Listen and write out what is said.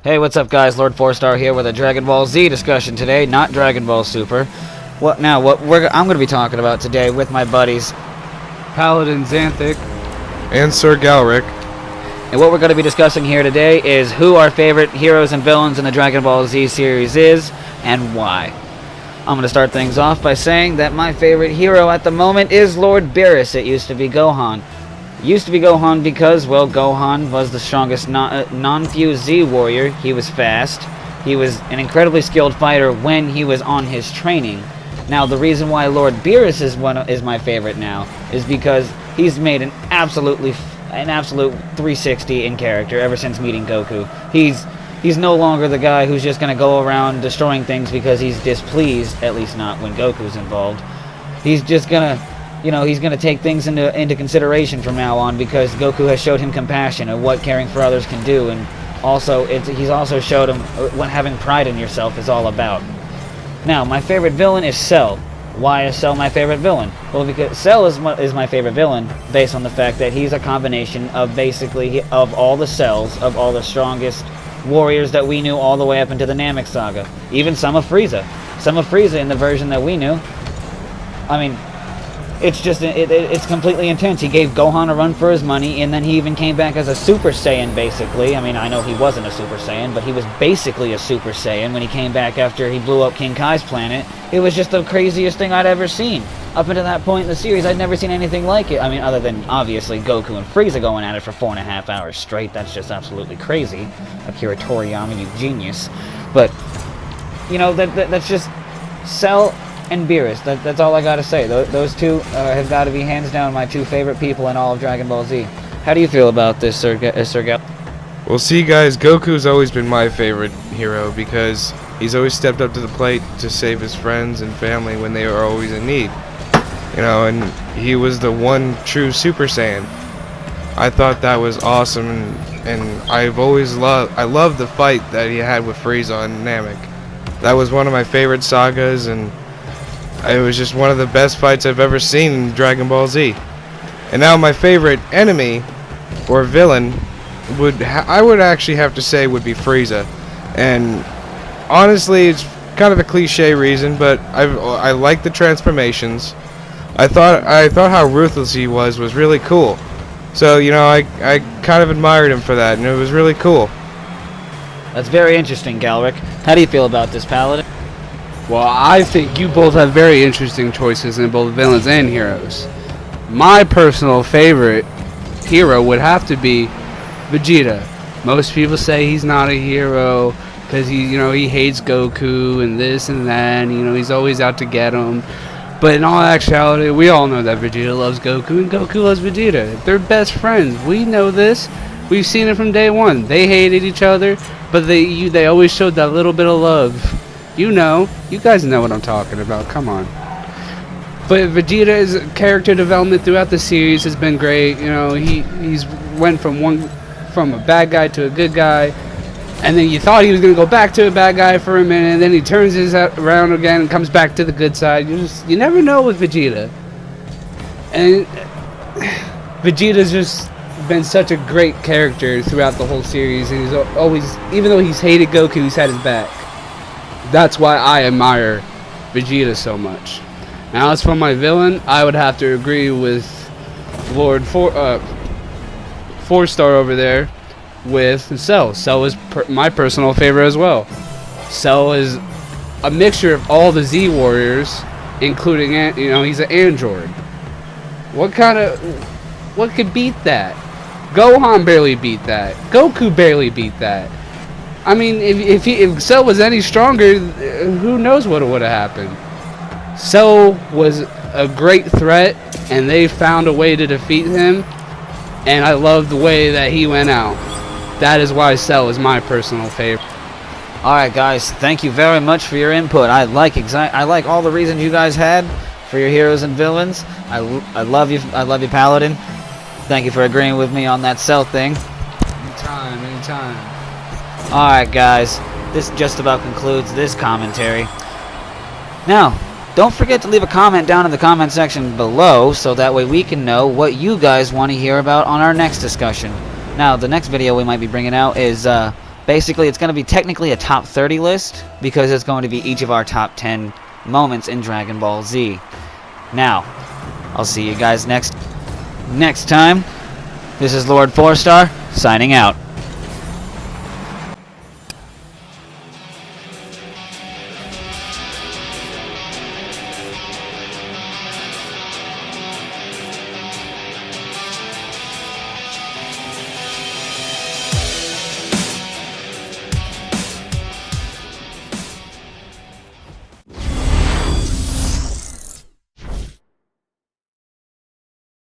Hey, what's up, guys? Lord 4-Star here with a Dragon Ball Z discussion today, not Dragon Ball Super. I'm going to be talking about today with my buddies Paladin Xanthic and Sir Galric. And what we're going to be discussing here today is who our favorite heroes and villains in the Dragon Ball Z series is, and why. I'm going to start things off by saying that my favorite hero at the moment is Lord Beerus. It used to be Gohan. It used to be Gohan because, well, Gohan was the strongest non-fused Z warrior. He was fast. He was an incredibly skilled fighter when he was on his training. Now, the reason why Lord Beerus is my favorite now is because he's made an absolute 360 in character ever since meeting Goku. He's no longer the guy who's just going to go around destroying things because he's displeased, at least not when Goku's involved. He's just going to, he's going to take things into consideration from now on because Goku has showed him compassion and what caring for others can do, and also he's also showed him what having pride in yourself is all about. Now, my favorite villain is Cell. Why is Cell my favorite villain? Well, because Cell is my favorite villain based on the fact that he's a combination of of all the Cells, of all the strongest warriors that we knew all the way up into the Namek Saga. Even some of Frieza. Some of Frieza in the version that we knew. I mean, it's completely intense. He gave Gohan a run for his money, and then he even came back as a Super Saiyan, basically. I mean, I know he wasn't a Super Saiyan, but he was basically a Super Saiyan when he came back after he blew up King Kai's planet. It was just the craziest thing I'd ever seen. Up until that point in the series, I'd never seen anything like it. I mean, other than, obviously, Goku and Frieza going at it for 4.5 hours straight. That's just absolutely crazy. Akira Toriyama, you genius. But, that's just Cell and Beerus. That's all I gotta say. Those two have got to be hands down my two favorite people in all of Dragon Ball Z. How do you feel about this, Sir Gal? Well, see, guys, Goku's always been my favorite hero because he's always stepped up to the plate to save his friends and family when they were always in need. And he was the one true Super Saiyan. I thought that was awesome, and I loved the fight that he had with Frieza on Namek. That was one of my favorite sagas, and it was just one of the best fights I've ever seen in Dragon Ball Z. And now my favorite enemy or villain I would actually have to say would be Frieza. And honestly, it's kind of a cliche reason, but I like the transformations. I thought how ruthless he was really cool. So I kind of admired him for that, and it was really cool. That's very interesting, Galric. How do you feel about this, Paladin? Well, I think you both have very interesting choices in both villains and heroes. My personal favorite hero would have to be Vegeta. Most people say he's not a hero because he hates Goku and this and that, and he's always out to get him. But in all actuality, we all know that Vegeta loves Goku and Goku loves Vegeta. They're best friends. We know this. We've seen it from day one. They hated each other, but they always showed that little bit of love. You guys know what I'm talking about. Come on. But Vegeta's character development throughout the series has been great. He's went from a bad guy to a good guy, and then you thought he was gonna go back to a bad guy for a minute, and then he turns his around again and comes back to the good side. You never know with Vegeta. And Vegeta's just been such a great character throughout the whole series, and he's always, even though he's hated Goku, he's had his back. That's why I admire Vegeta so much. Now, as for my villain, I would have to agree with Lord 4-Star over there with Cell. Cell is my personal favorite as well. Cell is a mixture of all the Z warriors, including he's an android. What could beat that? Gohan barely beat that. Goku barely beat that. I mean, if Cell was any stronger, who knows what would have happened. Cell was a great threat, and they found a way to defeat him, and I love the way that he went out. That is why Cell is my personal favorite. Alright, guys, thank you very much for your input. I like all the reasons you guys had for your heroes and villains. I love you, Paladin. Thank you for agreeing with me on that Cell thing. Anytime. Alright, guys, this just about concludes this commentary. Now, don't forget to leave a comment down in the comment section below so that way we can know what you guys want to hear about on our next discussion. Now, the next video we might be bringing out is Basically, it's going to be technically a top 30 list because it's going to be each of our top 10 moments in Dragon Ball Z. Now, I'll see you guys next time. This is Lord 4-Star, signing out.